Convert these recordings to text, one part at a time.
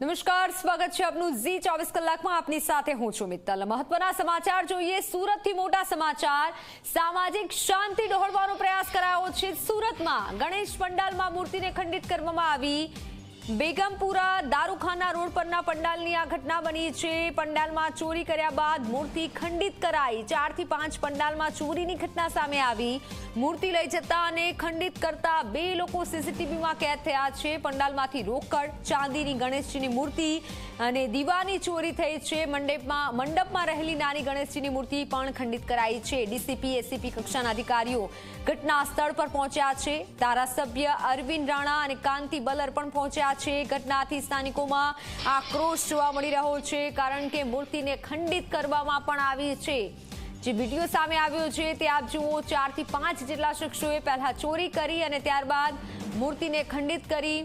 નમસ્કાર, સ્વાગત છે આપનું ઝી 24 કલાકમાં। આપની સાથે હું છું મિત્તલ। મહત્વના સમાચાર જોઈએ। સુરતથી મોટા સમાચાર। સામાજિક શાંતિ ડહોળવાનો પ્રયાસ કરાયો છે। સુરતમાં ગણેશ પંડાલમાં મૂર્તિને ખંડિત કરવામાં આવી। બેગમપુરા દારૂખાના રોડ પરના પંડાલની આ ઘટના બની છે। પંડાલમાં ચોરી કર્યા બાદ મૂર્તિ ખંડિત કરાઈ। 4 થી 5 પંડાલમાં ચોરીની ઘટના સામે આવી। મૂર્તિ લઈ જતા અને ખંડિત કરતા 2 લોકો સીસીટીવીમાં કેદ થયા છે। પંડાલમાંથી રોકડ, ચાંદીની ગણેશજીની મૂર્તિ અને દીવાની ચોરી થઈ છે। મંડપમાં રહેલી નાની ગણેશજીની મૂર્તિ પણ ખંડિત કરાઈ છે। ડીસીપી, એસીપી કક્ષાના અધિકારીઓ ઘટના સ્થળ પર પહોંચ્યા છે। ધારાસભ્ય અરવિંદ રાણા અને કાંતિ બલર પણ પહોંચ્યા છે। ઘટનાથી સ્થાનિકોમાં આક્રોશ જોવા મળી રહ્યો છે, કારણ કે મૂર્તિને ખંડિત કરવામાં પણ આવી છે। જે વિડીયો સામે આવ્યો છે તે આપ જુઓ। 4 થી 5 જેટલા શખ્સોએ પહેલા ચોરી કરી અને ત્યારબાદ મૂર્તિને ખંડિત કરી।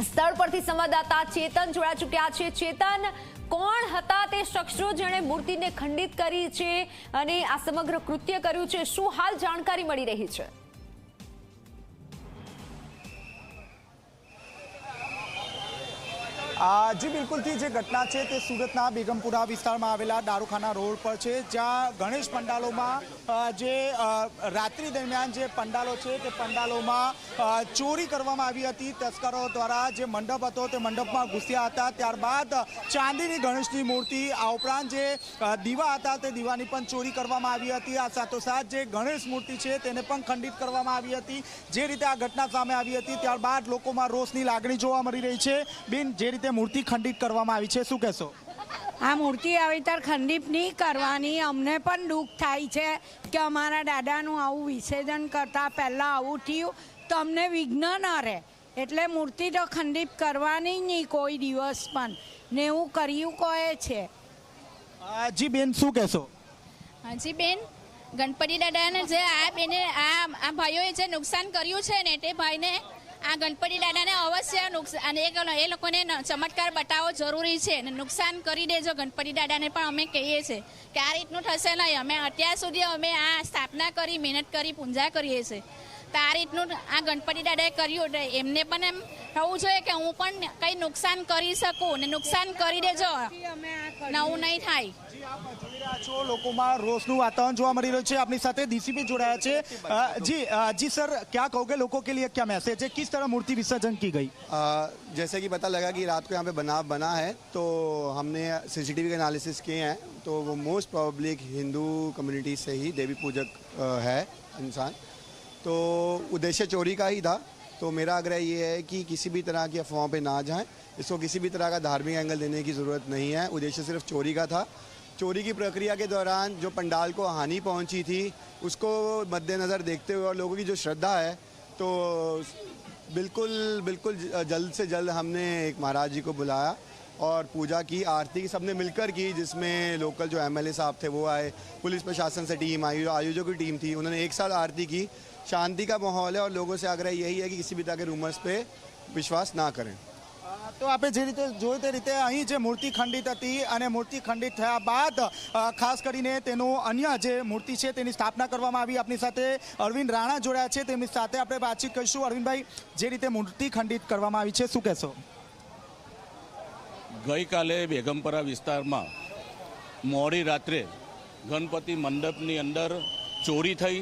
સ્થળ પરથી સંવાદદાતા ચેતન જોડા ચૂક્યા છે। ચેતન, કોણ હતા તે શખ્સો જેણે મૂર્તિને ખંડિત કરી છે અને આ સમગ્ર કૃત્ય કર્યું છે? શું હાલ જાણકારી મળી રહી છે? જી બિલકુલથી જે ઘટના છે તે સુરતના બેગમપુરા વિસ્તારમાં આવેલા દારૂખાના રોડ પર છે, જ્યાં ગણેશ પંડાલોમાં જે રાત્રિ દરમિયાન જે પંડાલો છે તે પંડાલોમાં ચોરી કરવામાં આવી હતી। તસ્કરો દ્વારા જે મંડપ હતો તે મંડપમાં ઘૂસ્યા હતા। ત્યારબાદ ચાંદીની ગણેશની મૂર્તિ, આ ઉપરાંત જે દીવા હતા તે દીવાની પણ ચોરી કરવામાં આવી હતી। આ સાથોસાથ જે ગણેશ મૂર્તિ છે તેને પણ ખંડિત કરવામાં આવી હતી। જે રીતે આ ઘટના સામે આવી હતી ત્યારબાદ લોકોમાં રોષની લાગણી જોવા મળી રહી છે। બેન, જે રીતે મૂર્તિ ખંડિત કરવામાં આવી છે, શું કહેશો? આ મૂર્તિ આવી ત્યારે ખંડિત નહીં કરવાની। અમને પણ દુઃખ થાય છે કે અમારા દાદાનું આવું વિસર્જન કરતા પહેલાં આવું થયું તો અમને વિઘ્ન ન રહે, એટલે મૂર્તિ તો ખંડિત કરવાની નહીં કોઈ દિવસ પણ, ને એવું કર્યું કહે છે। જી બેન, શું કહેશો? હાજી બેન, ગણપતિ દાદાને જે આ બેને આ ભાઈઓએ જે નુકસાન કર્યું છે ને તે ભાઈને આ ગણપતિ દાદાને અવશ્ય નુકસાન, એ લોકોને ચમત્કાર બતાવવો જરૂરી છે અને નુકસાન કરી દેજો ગણપતિ દાદાને। પણ અમે કહીએ છીએ કે આ રીતનું થશે નહીં। અમે અત્યાર સુધી અમે આ સ્થાપના કરી, મહેનત કરી, પૂજા કરીએ છીએ, તો આ રીતનું આ ગણપતિ દાદાએ કર્યું એટલે એમને પણ એમ થવું જોઈએ કે હું પણ કંઈ નુકસાન કરી શકું ને નુકસાન કરી દેજો, નવું નહીં થાય। લોકોમાં રોષનું વાતાवरण જોવા મળી રહ્યું છે। આપની સાથે ડીસીપી જોડાયા છે। जी सर, क्या कहोगे लोगों के लिए, क्या मैसेज है, किस तरह मूर्ति विसर्जन की गई? जैसे कि पता लगा कि रात को यहाँ पे बना है, तो हमने सीसीटीवी के एनालिसिस किए हैं, तो वो मोस्ट प्रोबेबली हिंदू कम्युनिटी से ही देवी पूजक है इंसान, तो उद्देश्य चोरी का ही था। तो मेरा आग्रह ये है कि किसी भी तरह की अफवाहों पे ना जाएं। इसको किसी भी तरह का धार्मिक एंगल देने की ज़रूरत नहीं है। उद्देश्य सिर्फ चोरी का था। चोरी की प्रक्रिया के दौरान जो पंडाल को हानि पहुंची थी उसको मद्देनज़र देखते हुए और लोगों की जो श्रद्धा है, तो बिल्कुल जल्द से जल्द हमने एक महाराज जी को बुलाया और पूजा की, आरती की सबने मिलकर की, जिसमें लोकल जो एमएलए साहब थे वो आए, पुलिस प्रशासन से टीम आई, आयोजकों की टीम थी, उन्होंने एक साथ आरती की। शांति का माहौल है और लोगों से आग्रह यही है कि किसी भी तरह के रूमर्स पे विश्वास ना करें। તો આપણે જે રીતે જોઈ તે રીતે અહીં જે મૂર્તિ ખંડિત હતી અને મૂર્તિ ખંડિત થયા બાદ ખાસ કરીને તેનું અન્ય જે મૂર્તિ છે તેની સ્થાપના કરવામાં આવી। આપની સાથે અરવિંદ રાણા જોડાયા છે, તેમની સાથે આપણે વાતચીત કરીશું। અરવિંદભાઈ, જે રીતે મૂર્તિ ખંડિત કરવામાં આવી છે, શું કહેશો? ગઈકાલે બેગમપરા વિસ્તારમાં મોડી રાત્રે ગણપતિ મંડપની અંદર ચોરી થઈ।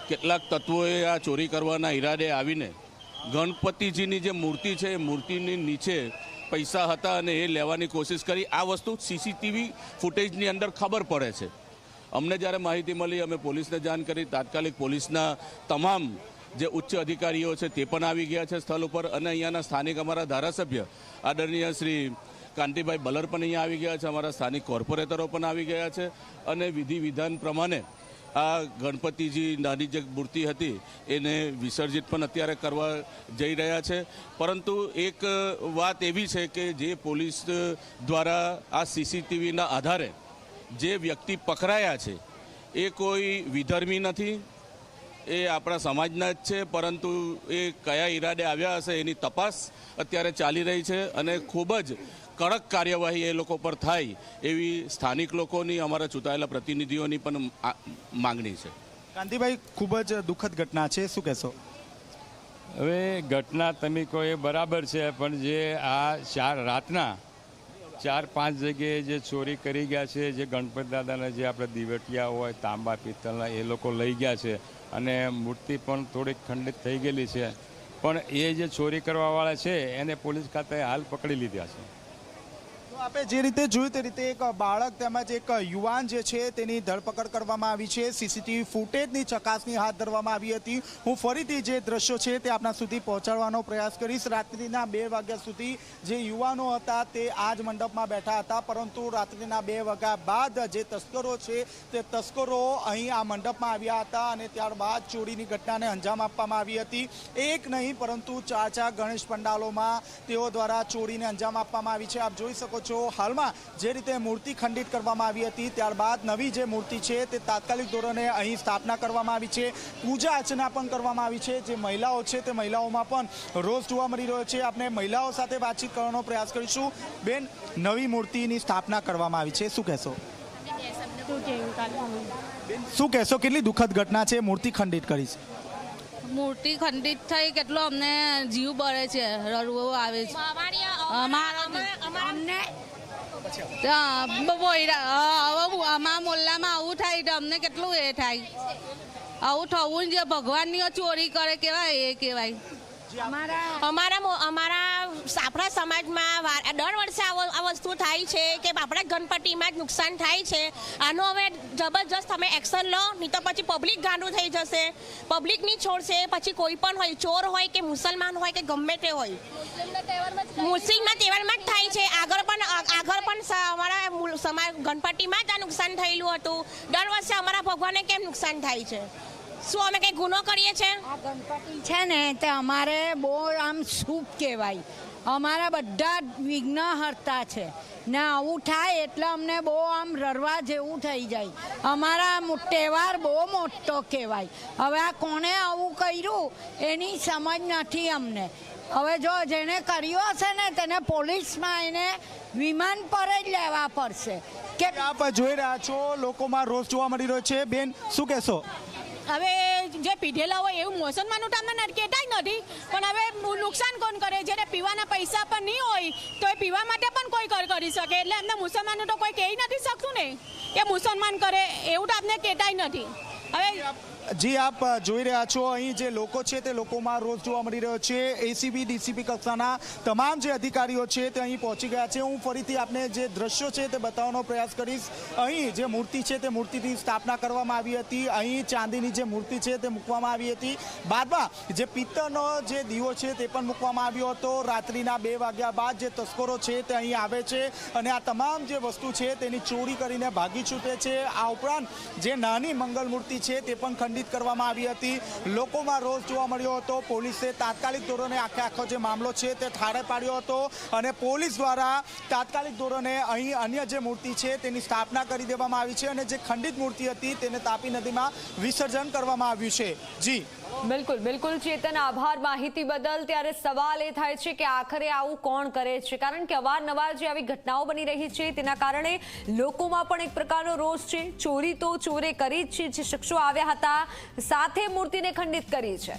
કેટલાક તત્વોએ આ ચોરી કરવાના ઈરાદે આવીને ગણપતિજીની જે મૂર્તિ છે એ મૂર્તિની નીચે પૈસા હતા અને એ લેવાની કોશિશ કરી। આ વસ્તુ સીસીટીવી ફૂટેજની અંદર ખબર પડે છે। અમને જ્યારે માહિતી મળી અમે પોલીસને જાણ કરી। તાત્કાલિક પોલીસના તમામ જે ઉચ્ચ અધિકારીઓ છે તે પણ આવી ગયા છે સ્થળ ઉપર, અને અહીંયાના સ્થાનિક અમારા ધારાસભ્ય આદરણીય શ્રી કાંતિભાઈ બલર પણ અહીંયા આવી ગયા છે, અમારા સ્થાનિક કોર્પોરેટરો પણ આવી ગયા છે, અને વિધિ વિધાન પ્રમાણે આ ગણપતિજી નાની જે મૂર્તિ હતી એને વિસર્જિત પણ અત્યારે કરવા જઈ રહ્યા છે। પરંતુ એક વાત એવી છે કે જે પોલીસ દ્વારા આ સીસીટીવીના આધારે જે વ્યક્તિ પકડાયા છે એ કોઈ વિધર્મી નથી, એ આપણા સમાજના જ છે, પરંતુ એ કયા ઈરાદે આવ્યા હશે એની તપાસ અત્યારે ચાલી રહી છે અને ખૂબ જ કડક કાર્યવાહી એ લોકો પર થાય એવી સ્થાનિક લોકોની, અમારા ચૂંટાયેલા પ્રતિનિધિઓની પણ માંગણી છે। કાંતિભાઈ, ખૂબ જ દુઃખદ ઘટના છે, શું કહેશો? હવે ઘટના તમે કહો એ બરાબર છે, પણ જે આ રાતના 4-5 જગ્યાએ જે ચોરી કરી ગયા છે, જે ગણપતિ દાદાના જે આપણે દિવેટિયા હોય તાંબા પિત્તળના એ લોકો લઈ ગયા છે, અને મૂર્તિ પણ થોડીક ખંડિત થઈ ગયેલી છે, પણ એ જે ચોરી કરવાવાળા છે એને પોલીસ ખાતે હાલ પકડી લીધા છે. આપણે જે રીતે જોયું તે રીતે એક બાળક તેમજ એક યુવાન જે છે તેની ધરપકડ કરવામાં આવી છે. સીસીટીવી ફૂટેજની ચકાસણી હાથ ધરવામાં આવી હતી. હું ફરીથી જે દ્રશ્યો છે તે આપના સુધી પહોંચાડવાનો પ્રયાસ કરીશ. રાત્રિના 2 વાગ્યા સુધી જે યુવાનો હતા તે આ જ મંડપમાં બેઠા હતા, પરંતુ રાત્રિના 2 વાગ્યા બાદ જે તસ્કરો છે તે તસ્કરો અહીં આ મંડપમાં આવ્યા હતા અને ત્યારબાદ ચોરીની ઘટનાને અંજામ આપવામાં આવી હતી. એક નહીં પરંતુ 4 ગણેશ પંડાલોમાં તેઓ દ્વારા ચોરીને અંજામ આપવામાં આવી છે. આપ જોઈ શકો છો હાલમાં જે રીતે મૂર્તિ ખંડિત કરવામાં આવી હતી, ત્યારબાદ નવી જે મૂર્તિ છે તે તાત્કાલિક ધોરણે અહીં સ્થાપના કરવામાં આવી છે. પૂજા અર્ચના પણ કરવામાં આવી છે. જે મહિલાઓ છે તે મહિલાઓમાં પણ રોષ જોવા મળી રહ્યો છે. આપણે મહિલાઓ સાથે વાતચીત કરવાનો પ્રયાસ કરીશું. બેન, નવી મૂર્તિની સ્થાપના કરવામાં આવી છે, શું કહેશો? શું કહેશો, કેટલી દુઃખદ ઘટના છે, મૂર્તિ ખંડિત કરી છે? મૂર્તિ ખંડિત થઈ કેટલો અમને જીવ બળે છે, રડવું આવે છે. અમારા મોલ્લામાં આવું થાય તો અમને કેટલું એ થાય. આવું થવું જે ભગવાનની ચોરી કરે કેવાય એ કહેવાય. અમારા આપણા સમાજમાં દર વર્ષે આ વસ્તુ થાય છે કે આપણા ગણપતિમાં જ નુકસાન થાય છે. આનો હવે જબરજસ્ત તમે એક્શન લો, નહીં તો પછી પબ્લિક ગાંડું થઈ જશે, પબ્લિક નહીં છોડશે. પછી કોઈ પણ હોય, ચોર હોય કે મુસલમાન હોય કે ગમે તે હોય, મુસ્લિમના તહેવારમાં જ થાય છે. આગળ પણ અમારા સમાજ ગણપતિમાં જ આ નુકસાન થયેલું હતું. દર વર્ષે અમારા ભગવાનને કેમ નુકસાન થાય છે? શું અમે કંઈ ગુનો કરીએ છીએ? આ ગણપતિ છે ને તે અમારે બહુ આમ શુભ કહેવાય. અમારા બધા વિઘ્ન હરતા છે ને આવું થાય એટલે અમને બહુ આમ રડવા જેવું થઈ જાય. અમારા તહેવાર બહુ મોટો કહેવાય. હવે આ કોણે આવું કર્યું એની સમજ નથી અમને. હવે જો જેને કર્યું હશે ને તેને પોલીસમાં એને વિમાન પર જ લેવા પડશે. કે આપ જોઈ રહ્યા છો લોકોમાં રોષ જોવા મળી રહ્યો છે. બેન, શું કહેશો? હવે જે પીધેલા હોય એવું મુસલમાનો તો અમને કહેતા જ નથી, પણ હવે નુકસાન કોણ કરે? જેને પીવાના પૈસા પણ નહીં હોય તો એ પીવા માટે પણ કોઈ કરી શકે. એટલે એમને મુસલમાનો તો કોઈ કહી નથી શકતું ને કે મુસલમાન કરે, એવું તો આપણે કહેતા જ નથી. હવે જી આપ જોઈ રહ્યા છો અહીં જે લોકો છે તે લોકોમાં રોષ જોવા મળી રહ્યો છે. એસીબી ડીસીપી કક્ષાના તમામ જે અધિકારીઓ છે તે અહીં પહોંચી ગયા છે. હું ફરીથી આપને જે દ્રશ્યો છે તે બતાવવાનો પ્રયાસ કરીશ. અહીં જે મૂર્તિ છે તે મૂર્તિની સ્થાપના કરવામાં આવી હતી. અહીં ચાંદીની જે મૂર્તિ છે તે મૂકવામાં આવી હતી. બાદમાં જે પિત્તળનો જે દીવો છે તે પણ મૂકવામાં આવ્યો હતો. રાત્રિના 2 વાગ્યા બાદ જે તસ્કરો છે તે અહીં આવે છે અને આ તમામ જે વસ્તુ છે તેની ચોરી કરીને ભાગી છૂટે છે. આ ઉપરાંત જે નાની મંગલ મૂર્તિ છે તે પણ ખંડિત કરવામાં આવી હતી. લોકોમાં રોષ જોવા મળ્યો હતો. પોલીસે તાત્કાલિક ધોરણે આખો જે મામલો છે તે ઠારે પાડ્યો હતો અને પોલીસ દ્વારા તાત્કાલિક ધોરણે અહીં અન્ય જે મૂર્તિ છે તેની સ્થાપના કરી દેવામાં આવી છે અને જે ખંડિત મૂર્તિ હતી તેને તાપી નદીમાં વિસર્જન કરવામાં આવ્યું છે. જી બિલકુલ ચેતન, આભાર માહિતી બદલ. ત્યારે સવાલ એ થાય છે કે આખરે આવું કોણ કરે છે? કારણ કે અવારનવાર જે આવી ઘટનાઓ બની રહી છે તેના કારણે લોકોમાં પણ એક પ્રકારનો રોષ છે. ચોરી તો ચોરે કરી જ છે. જે શખ્સો આવ્યા હતા સાથે મૂર્તિને ખંડિત કરી છે.